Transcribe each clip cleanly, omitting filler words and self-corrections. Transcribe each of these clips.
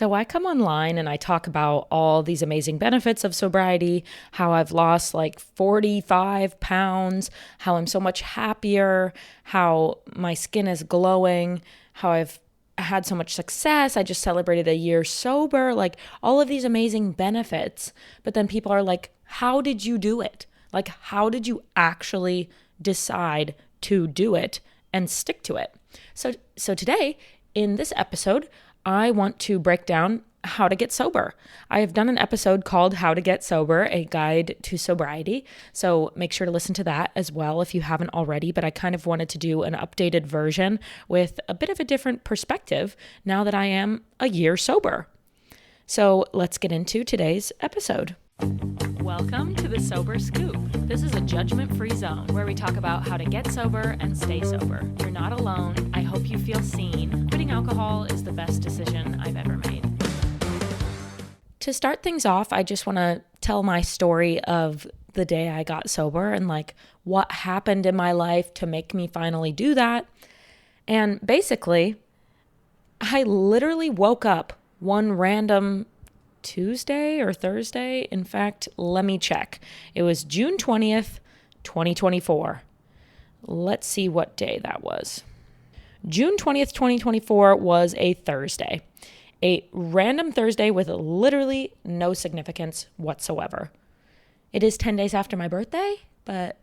So I come online and I talk about all these amazing benefits of sobriety, how I've lost like 45 pounds, how I'm so much happier, how my skin is glowing, how I've had so much success. I just celebrated a year sober, like all of these amazing benefits. But then people are like, how did you do it? Like, how did you actually decide to do it and stick to it? So today in this episode, I want to break down how to get sober. I have done an episode called How to Get Sober, a guide to sobriety. So make sure to listen to that as well if you haven't already. But I kind of wanted to do an updated version with a bit of a different perspective now that I am a year sober. So let's get into today's episode. Welcome to the Sober Scoop. This is a judgment-free zone where we talk about how to get sober and stay sober. You're not alone. I hope you feel seen. Quitting alcohol is the best decision I've ever made. To start things off, I just want to tell my story of the day I got sober and like what happened in my life to make me finally do that. And basically, I literally woke up one random Tuesday or Thursday. In fact, let me check. It was June 20th, 2024. Let's see what day that was. June 20th, 2024 was a Thursday. A random Thursday with literally no significance whatsoever. It is 10 days after my birthday, but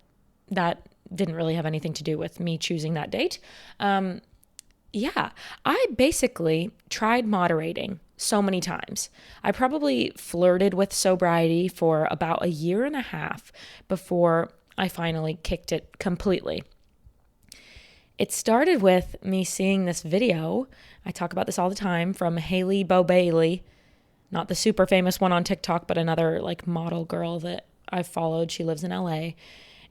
that didn't really have anything to do with me choosing that date. I basically tried moderating so many times. I probably flirted with sobriety for about a year and a half before I finally kicked it completely. It started with me seeing this video. I talk about this all the time from Haley Bailey, not the super famous one on TikTok, but another like model girl that I've followed. She lives in LA.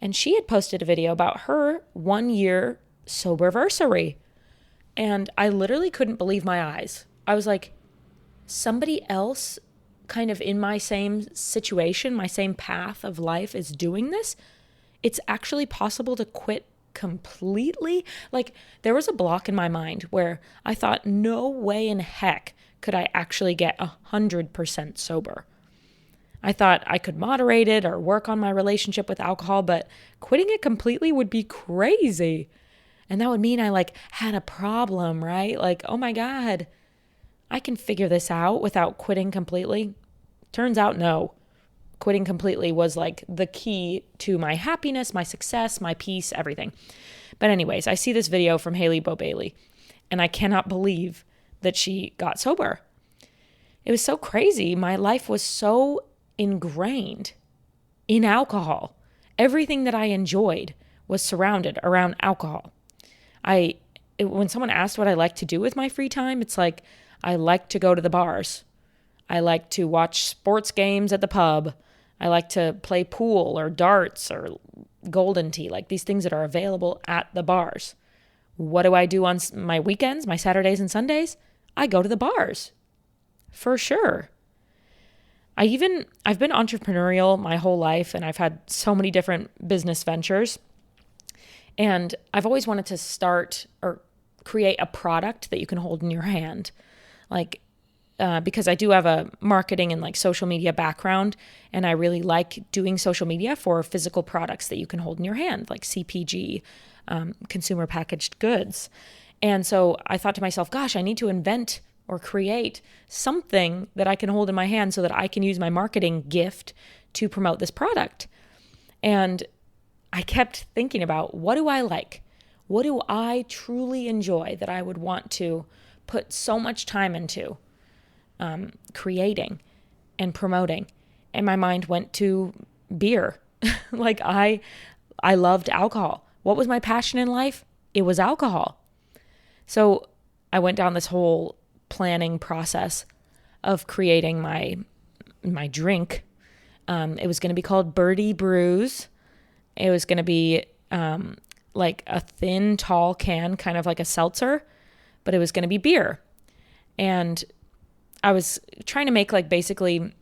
And she had posted a video about her 1 year soberversary. And I literally couldn't believe my eyes. I was like, somebody else kind of in my same situation, my same path of life is doing this. It's actually possible to quit completely. Like there was a block in my mind where I thought, no way in heck could I actually get 100% sober. I thought I could moderate it or work on my relationship with alcohol, but quitting it completely would be crazy. And that would mean I like had a problem, right? Like, oh my God, I can figure this out without quitting completely. Turns out, no. Quitting completely was like the key to my happiness, my success, my peace, everything. But anyways, I see this video from Haley Bailey, and I cannot believe that she got sober. It was so crazy. My life was so ingrained in alcohol. Everything that I enjoyed was surrounded around alcohol. When someone asked what I like to do with my free time, it's like, I like to go to the bars. I like to watch sports games at the pub. I like to play pool or darts or golden tea, like these things that are available at the bars. What do I do on my weekends, my Saturdays and Sundays? I go to the bars, for sure. I've been entrepreneurial my whole life, and I've had so many different business ventures. And I've always wanted to start or create a product that you can hold in your hand. Like, because I do have a marketing and like social media background, and I really like doing social media for physical products that you can hold in your hand, like CPG, consumer packaged goods. And so I thought to myself, gosh, I need to invent or create something that I can hold in my hand so that I can use my marketing gift to promote this product. And I kept thinking about, what do I like? What do I truly enjoy that I would want to put so much time into creating and promoting? And my mind went to beer. Like I loved alcohol. What was my passion in life? It was alcohol. So I went down this whole planning process of creating my drink. It was going to be called Birdie Brews. It was going to be like a thin, tall can, kind of like a seltzer, but it was going to be beer. And I was trying to make like basically,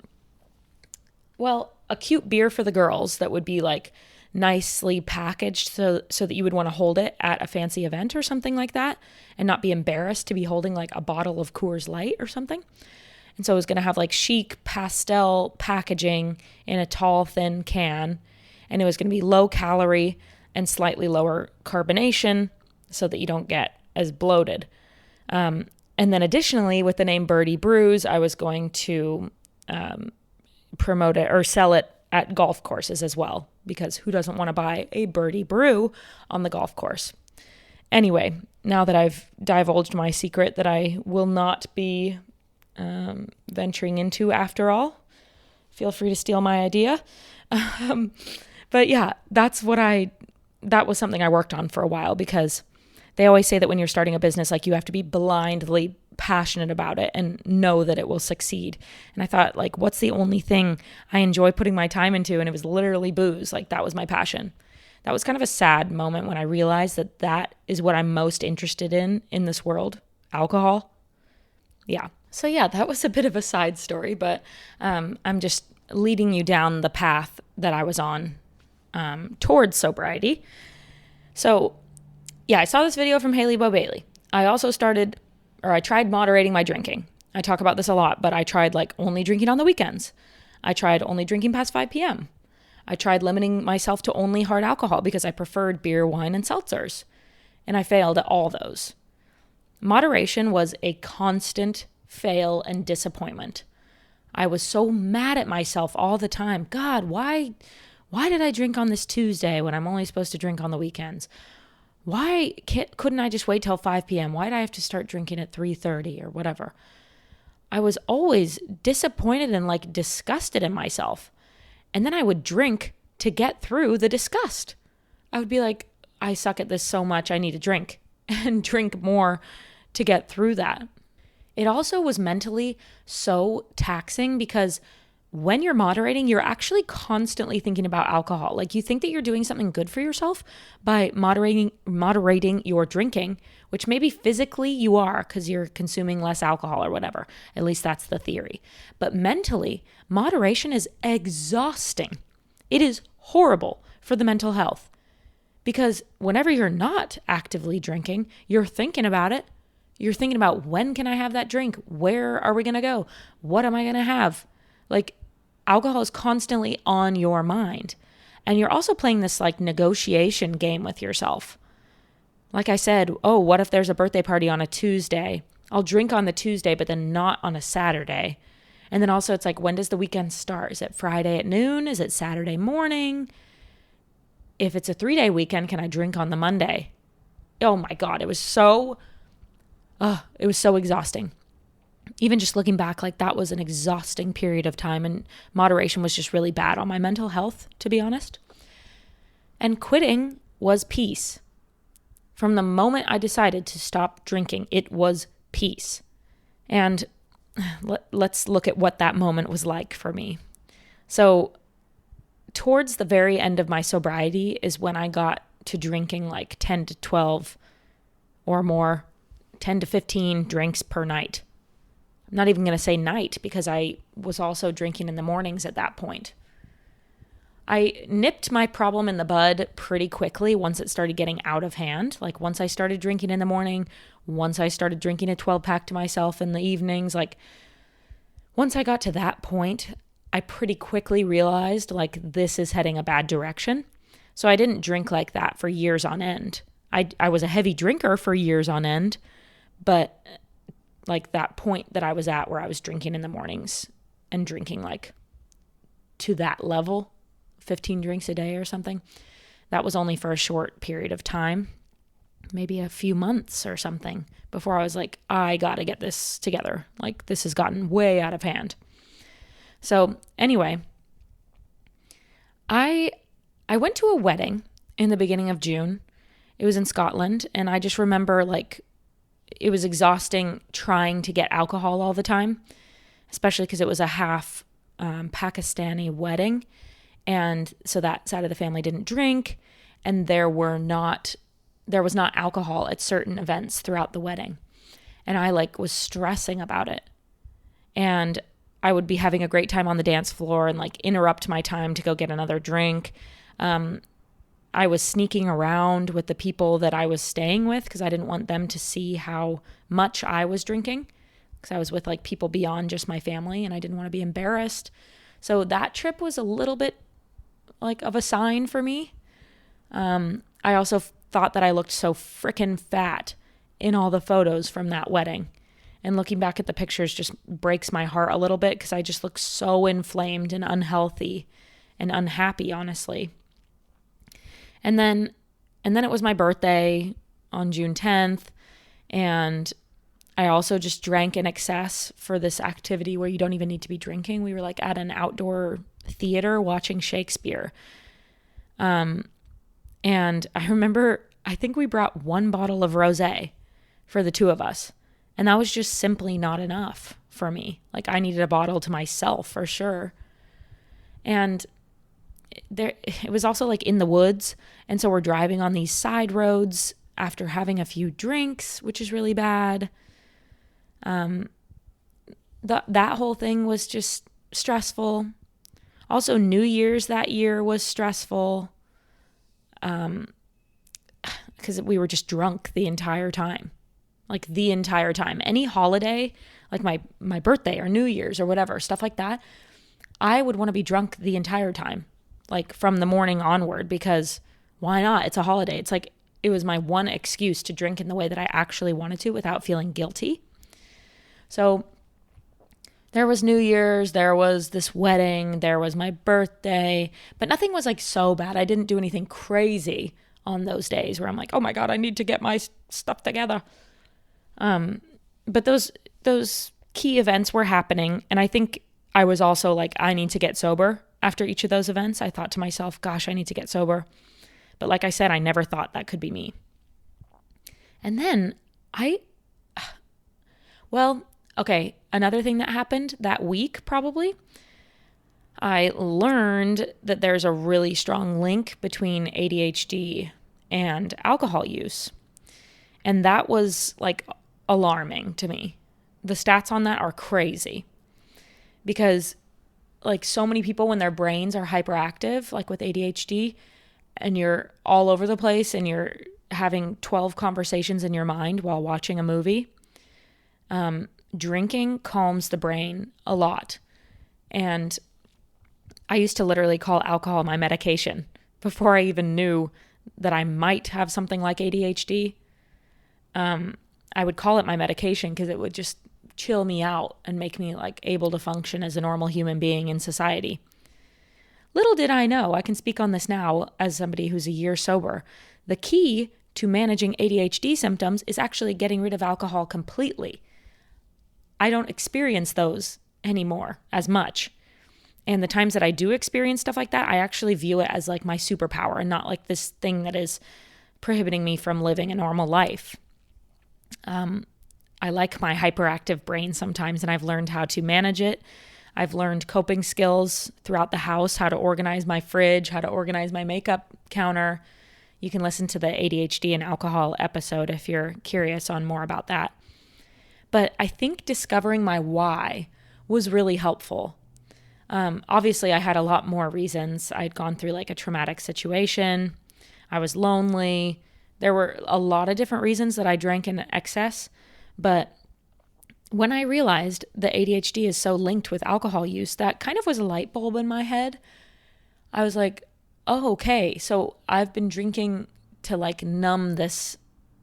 well, a cute beer for the girls that would be like nicely packaged so that you would want to hold it at a fancy event or something like that and not be embarrassed to be holding like a bottle of Coors Light or something. And so it was going to have like chic pastel packaging in a tall, thin can. And it was going to be low calorie and slightly lower carbonation so that you don't get as bloated. And then additionally, with the name Birdie Brews, I was going to promote it or sell it at golf courses as well, because who doesn't want to buy a Birdie Brew on the golf course? Anyway, now that I've divulged my secret that I will not be venturing into after all, feel free to steal my idea. But yeah, that was something I worked on for a while, because they always say that when you're starting a business, like, you have to be blindly passionate about it and know that it will succeed. And I thought, like, what's the only thing I enjoy putting my time into? And it was literally booze. Like, that was my passion. That was kind of a sad moment when I realized that that is what I'm most interested in this world, alcohol. Yeah. So yeah, that was a bit of a side story, but I'm just leading you down the path that I was on towards sobriety. So yeah, I saw this video from Haley Bo Bailey. I also I tried moderating my drinking. I talk about this a lot, but I tried like only drinking on the weekends. I tried only drinking past 5 p.m. I tried limiting myself to only hard alcohol because I preferred beer, wine, and seltzers. And I failed at all those. Moderation was a constant fail and disappointment. I was so mad at myself all the time. God, why did I drink on this Tuesday when I'm only supposed to drink on the weekends? Why couldn't I just wait till 5 p.m.? Why did I have to start drinking at 3:30 or whatever? I was always disappointed and like disgusted in myself. And then I would drink to get through the disgust. I would be like, I suck at this so much, I need to drink and drink more to get through that. It also was mentally so taxing because when you're moderating, you're actually constantly thinking about alcohol. Like, you think that you're doing something good for yourself by moderating your drinking, which maybe physically you are because you're consuming less alcohol or whatever. At least that's the theory. But mentally, moderation is exhausting. It is horrible for the mental health because whenever you're not actively drinking, you're thinking about it. You're thinking about, when can I have that drink? Where are we going to go? What am I going to have? Like, alcohol is constantly on your mind. And you're also playing this like negotiation game with yourself. Like I said, oh, what if there's a birthday party on a Tuesday? I'll drink on the Tuesday, but then not on a Saturday. And then also it's like, when does the weekend start? Is it Friday at noon? Is it Saturday morning? If it's a 3-day weekend, can I drink on the Monday? Oh my God, it was so exhausting. Even just looking back, like, that was an exhausting period of time, and moderation was just really bad on my mental health, to be honest. And quitting was peace. From the moment I decided to stop drinking, it was peace. And let's look at what that moment was like for me. So towards the very end of my sobriety is when I got to drinking like 10 to 12 or more, 10 to 15 drinks per night. I'm not even going to say night because I was also drinking in the mornings at that point. I nipped my problem in the bud pretty quickly once it started getting out of hand. Like, once I started drinking in the morning, once I started drinking a 12-pack to myself in the evenings, like, once I got to that point, I pretty quickly realized, like, this is heading a bad direction. So I didn't drink like that for years on end. I was a heavy drinker for years on end, but like that point that I was at where I was drinking in the mornings and drinking like to that level, 15 drinks a day or something, that was only for a short period of time, maybe a few months or something, before I was like, I gotta get this together. Like, this has gotten way out of hand. So anyway, I went to a wedding in the beginning of June. It was in Scotland, and I just remember like it was exhausting trying to get alcohol all the time, especially because it was a half Pakistani wedding. And so that side of the family didn't drink, and there was not alcohol at certain events throughout the wedding. And I like was stressing about it. And I would be having a great time on the dance floor and like interrupt my time to go get another drink. I was sneaking around with the people that I was staying with because I didn't want them to see how much I was drinking. because I was with like people beyond just my family and I didn't want to be embarrassed. So that trip was a little bit like of a sign for me. I also thought that I looked so freaking fat in all the photos from that wedding. And looking back at the pictures just breaks my heart a little bit because I just look so inflamed and unhealthy and unhappy, honestly. And then it was my birthday on June 10th. And I also just drank in excess for this activity where you don't even need to be drinking. We were like at an outdoor theater watching Shakespeare. And I remember, I think we brought 1 bottle of rosé for the 2 of us. And that was just simply not enough for me. Like I needed a bottle to myself for sure. And it was also like in the woods. And so we're driving on these side roads after having a few drinks, which is really bad. That whole thing was just stressful. Also, New Year's that year was stressful. Because we were just drunk the entire time. Like the entire time. Any holiday, like my birthday or New Year's or whatever, stuff like that, I would want to be drunk the entire time. Like from the morning onward, because why not? It's a holiday. It's like it was my one excuse to drink in the way that I actually wanted to without feeling guilty. So there was New Year's, there was this wedding, there was my birthday, but nothing was like so bad. I didn't do anything crazy on those days where I'm like, oh my God, I need to get my stuff together. But those key events were happening. And I think I was also like, I need to get sober after each of those events. I thought to myself, gosh, I need to get sober. But like I said, I never thought that could be me. And then another thing that happened that week, probably, I learned that there's a really strong link between ADHD and alcohol use. And that was like alarming to me. The stats on that are crazy because like so many people when their brains are hyperactive, like with ADHD, and you're all over the place and you're having 12 conversations in your mind while watching a movie, drinking calms the brain a lot. And I used to literally call alcohol my medication before I even knew that I might have something like ADHD. I would call it my medication because it would just chill me out and make me like able to function as a normal human being in society. Little did I know, I can speak on this now as somebody who's a year sober. The key to managing ADHD symptoms is actually getting rid of alcohol completely. I don't experience those anymore as much. And the times that I do experience stuff like that, I actually view it as like my superpower and not like this thing that is prohibiting me from living a normal life. I like my hyperactive brain sometimes, and I've learned how to manage it. I've learned coping skills throughout the house, how to organize my fridge, how to organize my makeup counter. You can listen to the ADHD and alcohol episode if you're curious on more about that. But I think discovering my why was really helpful. Obviously, I had a lot more reasons. I'd gone through like a traumatic situation. I was lonely. There were a lot of different reasons that I drank in excess. But when I realized that ADHD is so linked with alcohol use, that kind of was a light bulb in my head. I was like, oh, okay. So I've been drinking to like numb this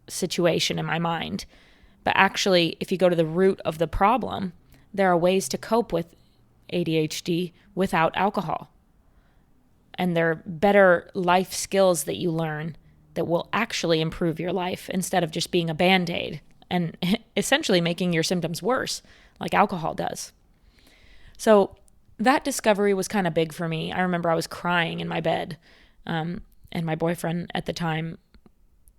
situation in my mind. But actually, if you go to the root of the problem, there are ways to cope with ADHD without alcohol. And there are better life skills that you learn that will actually improve your life instead of just being a Band-Aid and essentially making your symptoms worse like alcohol does. So that discovery was kind of big for me. I remember I was crying in my bed, and my boyfriend at the time,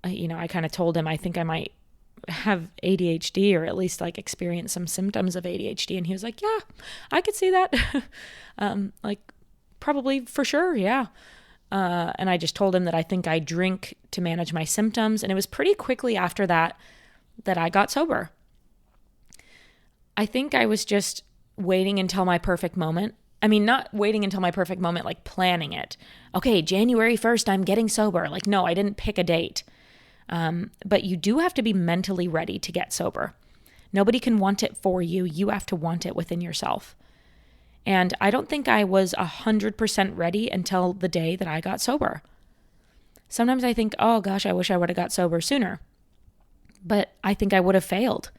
I kind of told him I think I might have ADHD or at least like experience some symptoms of ADHD. And he was like, yeah, I could see that. Like probably for sure. Yeah. And I just told him that I think I drink to manage my symptoms. And it was pretty quickly after that I got sober. I think I was just waiting until my perfect moment. I mean, not waiting until my perfect moment, like planning it. Okay, January 1st, I'm getting sober. Like, no, I didn't pick a date. But you do have to be mentally ready to get sober. Nobody can want it for you. You have to want it within yourself. And I don't think I was 100% ready until the day that I got sober. Sometimes I think, oh gosh, I wish I would have got sober sooner. But I think I would have failed.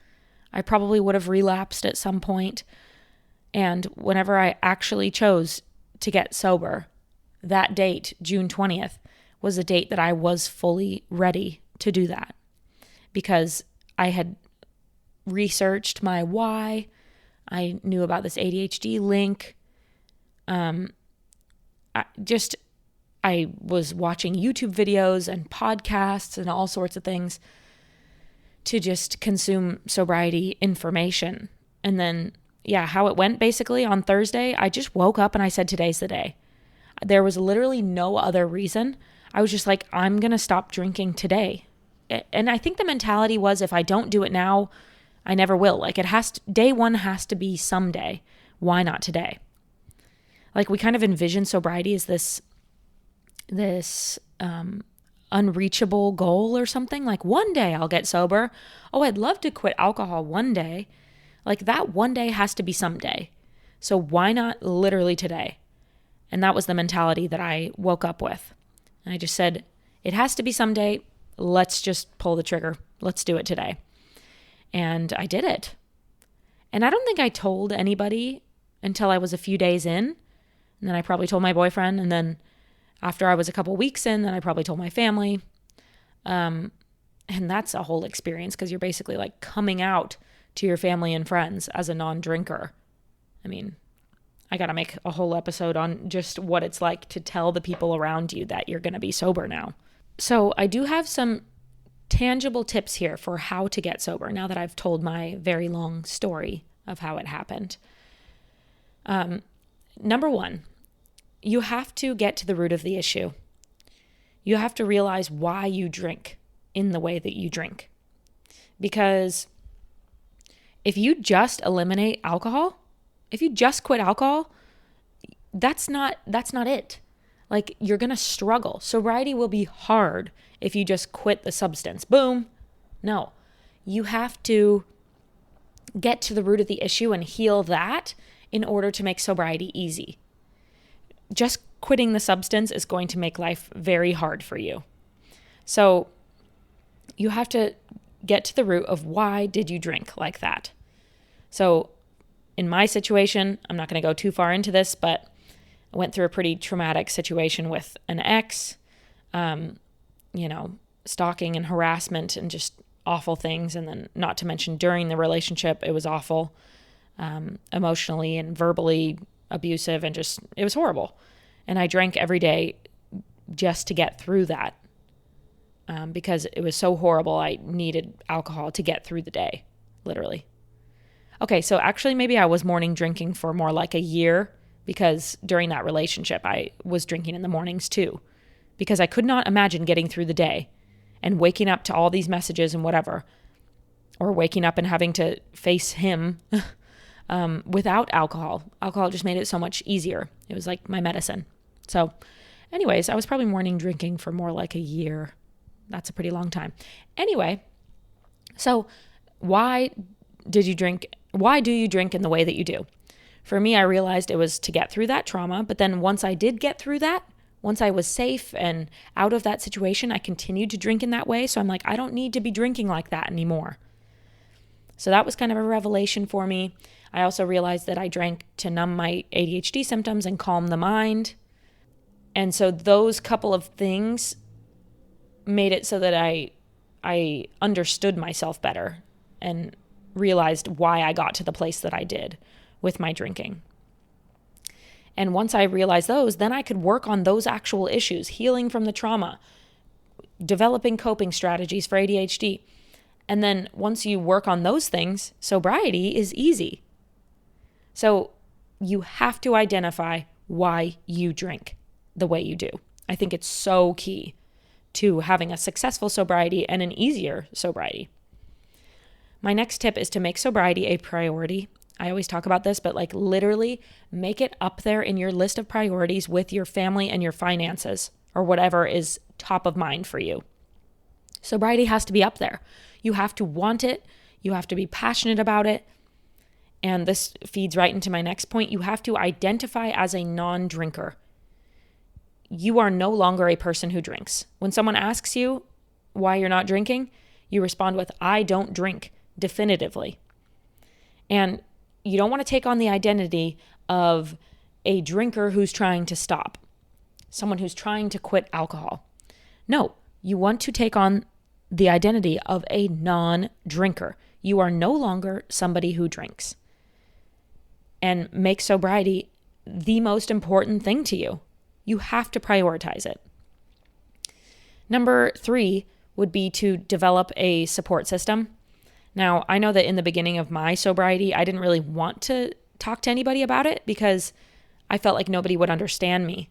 I probably would have relapsed at some point. And whenever I actually chose to get sober, that date, June 20th, was a date that I was fully ready to do that. Because I had researched my why. I knew about this ADHD link. I was watching YouTube videos and podcasts and all sorts of things to just consume sobriety information. And then, how it went basically on Thursday, I just woke up and I said, today's the day. There was literally no other reason. I was just like, I'm going to stop drinking today. And I think the mentality was, if I don't do it now, I never will. Like, day one has to be someday. Why not today? Like, we kind of envision sobriety as this unreachable goal or something. Like, one day I'll get sober. Oh, I'd love to quit alcohol one day. Like, that one day has to be someday. So why not literally today? And that was the mentality that I woke up with. And I just said, it has to be someday. Let's just pull the trigger. Let's do it today. And I did it. And I don't think I told anybody until I was a few days in. And then I probably told my boyfriend. And then after I was a couple weeks in, then I probably told my family. And that's a whole experience, because you're basically like coming out to your family and friends as a non-drinker. I mean, I got to make a whole episode on just what it's like to tell the people around you that you're going to be sober now. So I do have some tangible tips here for how to get sober now that I've told my very long story of how it happened. Number one, you have to get to the root of the issue. You have to realize why you drink in the way that you drink. Because if you just eliminate alcohol, if you just quit alcohol, that's not it. Like, you're going to struggle. Sobriety will be hard if you just quit the substance. Boom. No. You have to get to the root of the issue and heal that in order to make sobriety easy. Just quitting the substance is going to make life very hard for you. So you have to get to the root of why did you drink like that. So in my situation, I'm not going to go too far into this, but I went through a pretty traumatic situation with an ex, stalking and harassment and just awful things. And then not to mention during the relationship, it was awful, emotionally and verbally abusive, and just, it was horrible. And I drank every day just to get through that, because it was so horrible. I needed alcohol to get through the day, literally. Okay, so actually maybe I was morning drinking for more like a year, because during that relationship, I was drinking in the mornings too, because I could not imagine getting through the day and waking up to all these messages and whatever, or waking up and having to face him without alcohol. Alcohol just made it so much easier. It was like my medicine. So anyways, I was probably morning drinking for more like a year. That's a pretty long time. Anyway, so why do you drink in the way that you do? For me, I realized it was to get through that trauma. But then once I did get through that, once I was safe and out of that situation, I continued to drink in that way. So I'm like, I don't need to be drinking like that anymore. So that was kind of a revelation for me. I also realized that I drank to numb my ADHD symptoms and calm the mind. And so those couple of things made it so that I understood myself better and realized why I got to the place that I did with my drinking. And once I realized those, then I could work on those actual issues, healing from the trauma, developing coping strategies for ADHD. And then once you work on those things, sobriety is easy. So you have to identify why you drink the way you do. I think it's so key to having a successful sobriety and an easier sobriety. My next tip is to make sobriety a priority. I always talk about this, but like literally make it up there in your list of priorities with your family and your finances, or whatever is top of mind for you. Sobriety has to be up there. You have to want it. You have to be passionate about it. And this feeds right into my next point. You have to identify as a non-drinker. You are no longer a person who drinks. When someone asks you why you're not drinking, you respond with, I don't drink, definitively. And you don't want to take on the identity of a drinker who's trying to stop, someone who's trying to quit alcohol. No, you want to take on the identity of a non-drinker. You are no longer somebody who drinks. And make sobriety the most important thing to you. You have to prioritize it. Number 3 would be to develop a support system. Now, I know that in the beginning of my sobriety, I didn't really want to talk to anybody about it because I felt like nobody would understand me,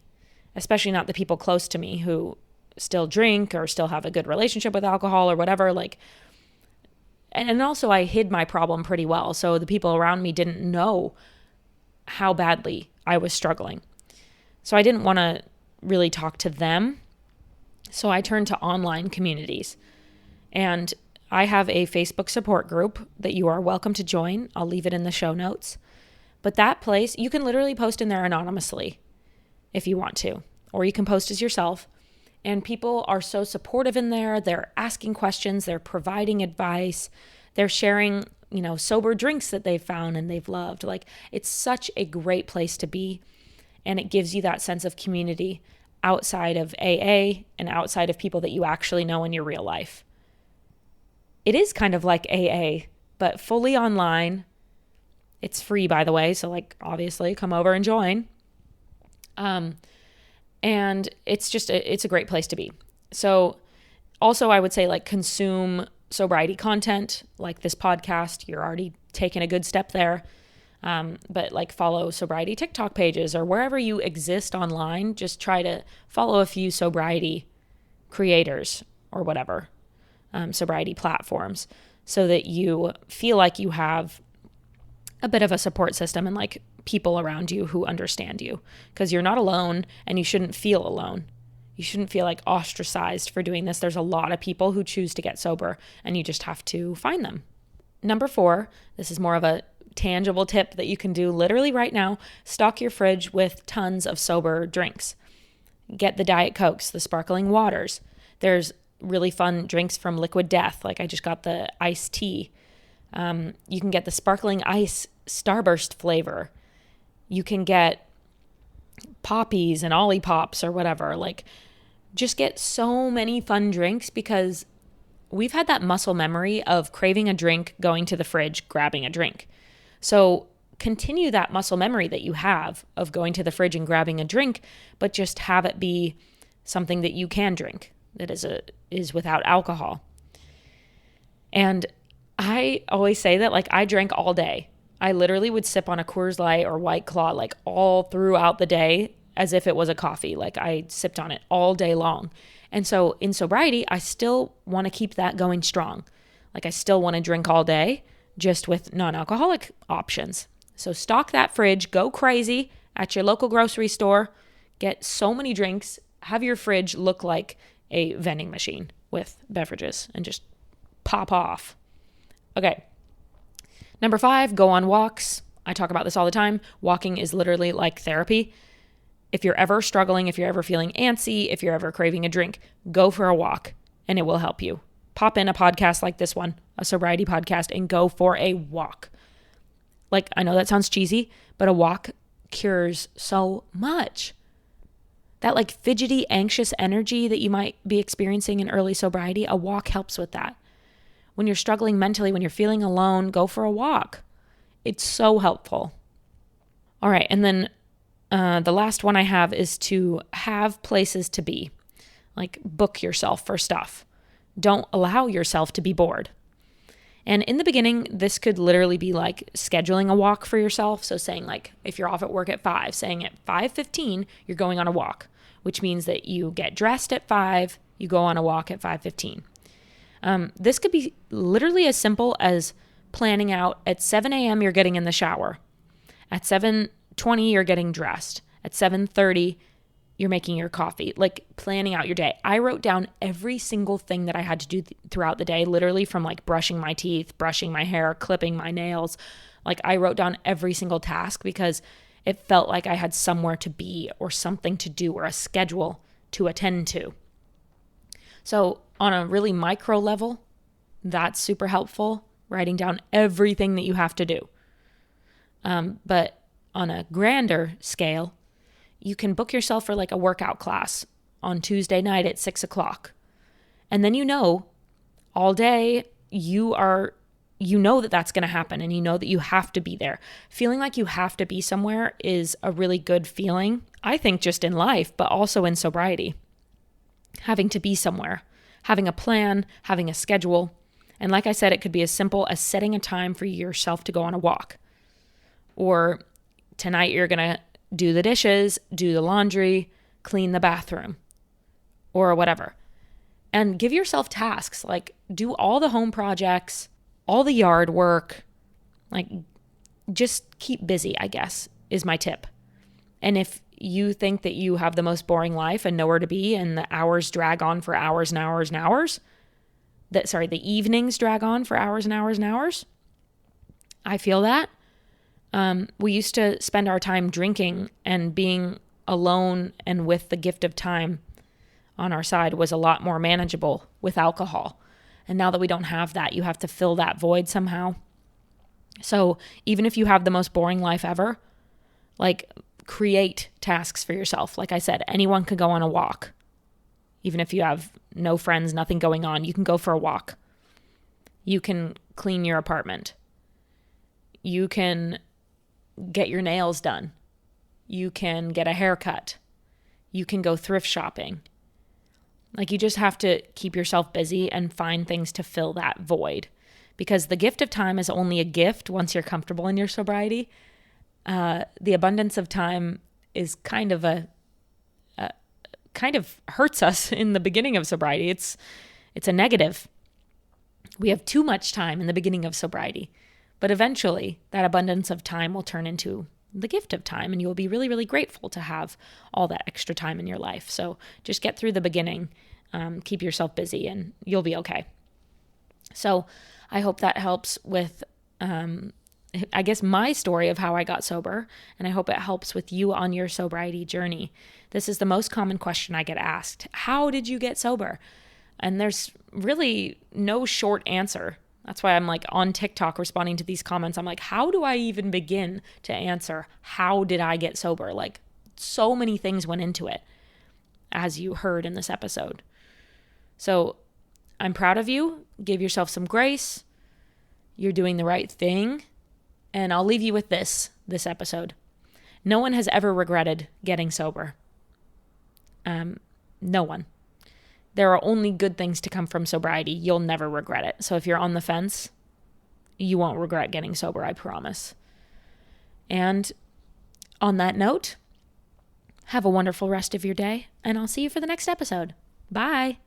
especially not the people close to me who still drink or still have a good relationship with alcohol or whatever. And also I hid my problem pretty well. So the people around me didn't know how badly I was struggling. So I didn't want to really talk to them. So I turned to online communities. And I have a Facebook support group that you are welcome to join. I'll leave it in the show notes. But that place, you can literally post in there anonymously if you want to, or you can post as yourself. And people are so supportive in there. They're asking questions. They're providing advice. They're sharing, sober drinks that they've found and they've loved. It's such a great place to be. And it gives you that sense of community outside of AA and outside of people that you actually know in your real life. It is kind of like AA, but fully online. It's free, by the way. So obviously come over and join. And it's it's a great place to be. So also I would say consume sobriety content like this podcast. You're already taking a good step there. But follow sobriety TikTok pages or wherever you exist online. Just try to follow a few sobriety creators or whatever, sobriety platforms, so that you feel like you have a bit of a support system and people around you who understand you, because you're not alone and you shouldn't feel alone. You shouldn't feel ostracized for doing this. There's a lot of people who choose to get sober and you just have to find them. Number 4, this is more of a tangible tip that you can do literally right now. Stock your fridge with tons of sober drinks. Get the Diet Cokes, the sparkling waters. There's really fun drinks from Liquid Death. I just got the iced tea. You can get the sparkling ice Starburst flavor. You can get poppies and Olippops or whatever. Just get so many fun drinks, because we've had that muscle memory of craving a drink, going to the fridge, grabbing a drink. So continue that muscle memory that you have of going to the fridge and grabbing a drink, but just have it be something that you can drink that is without alcohol. And I always say that I drank all day. I literally would sip on a Coors Light or White Claw all throughout the day as if it was a coffee. I sipped on it all day long. And so in sobriety, I still want to keep that going strong. I still want to drink all day, just with non-alcoholic options. So stock that fridge, go crazy at your local grocery store, get so many drinks, have your fridge look like a vending machine with beverages and just pop off. Okay. Number 5, go on walks. I talk about this all the time. Walking is literally like therapy. If you're ever struggling, if you're ever feeling antsy, if you're ever craving a drink, go for a walk and it will help you. Pop in a podcast like this one, a sobriety podcast, and go for a walk. I know that sounds cheesy, but a walk cures so much. That fidgety, anxious energy that you might be experiencing in early sobriety, a walk helps with that. When you're struggling mentally, when you're feeling alone, go for a walk. It's so helpful. All right, and then the last one I have is to have places to be. Book yourself for stuff. Don't allow yourself to be bored. And in the beginning, this could literally be scheduling a walk for yourself. So saying if you're off at work at 5, saying at 5:15, you're going on a walk, which means that you get dressed at 5, you go on a walk at 5:15. This could be literally as simple as planning out at 7 a.m. you're getting in the shower. At 7:20, you're getting dressed. At 7:30, you're making your coffee, like planning out your day. I wrote down every single thing that I had to do throughout the day, literally from like brushing my teeth, brushing my hair, clipping my nails. Like I wrote down every single task because it felt like I had somewhere to be or something to do or a schedule to attend to. So on a really micro level, that's super helpful, writing down everything that you have to do. But on a grander scale, you can book yourself for like a workout class on Tuesday night at 6:00. And then all day you know that that's going to happen, and you know that you have to be there. Feeling like you have to be somewhere is a really good feeling, I think, just in life, but also in sobriety. Having to be somewhere, having a plan, having a schedule. And like I said, it could be as simple as setting a time for yourself to go on a walk. Or tonight you're going to do the dishes, do the laundry, clean the bathroom, or whatever. And give yourself tasks, like do all the home projects, all the yard work, like just keep busy, I guess, is my tip. And if you think that you have the most boring life and nowhere to be, and the hours drag on for hours and hours and hours, the evenings drag on for hours and hours and hours, I feel that. We used to spend our time drinking, and being alone and with the gift of time on our side was a lot more manageable with alcohol. And now that we don't have that, you have to fill that void somehow. So even if you have the most boring life ever, like create tasks for yourself. Like I said, anyone could go on a walk. Even if you have no friends, nothing going on, you can go for a walk. You can clean your apartment. You can get your nails done. You can get a haircut. You can go thrift shopping. Like you just have to keep yourself busy and find things to fill that void, because the gift of time is only a gift once you're comfortable in your sobriety. The abundance of time is kind of hurts us in the beginning of sobriety. It's a negative. We have too much time in the beginning of sobriety, but eventually that abundance of time will turn into the gift of time, and you will be really, really grateful to have all that extra time in your life. So just get through the beginning, keep yourself busy, and you'll be okay. So I hope that helps with, I guess, my story of how I got sober, and I hope it helps with you on your sobriety journey. This is the most common question I get asked. How did you get sober? And there's really no short answer. That's why I'm like on TikTok responding to these comments. I'm like, how do I even begin to answer? How did I get sober? Like so many things went into it, as you heard in this episode. So I'm proud of you. Give yourself some grace. You're doing the right thing. And I'll leave you with this episode. No one has ever regretted getting sober. No one. There are only good things to come from sobriety. You'll never regret it. So if you're on the fence, you won't regret getting sober, I promise. And on that note, have a wonderful rest of your day, and I'll see you for the next episode. Bye.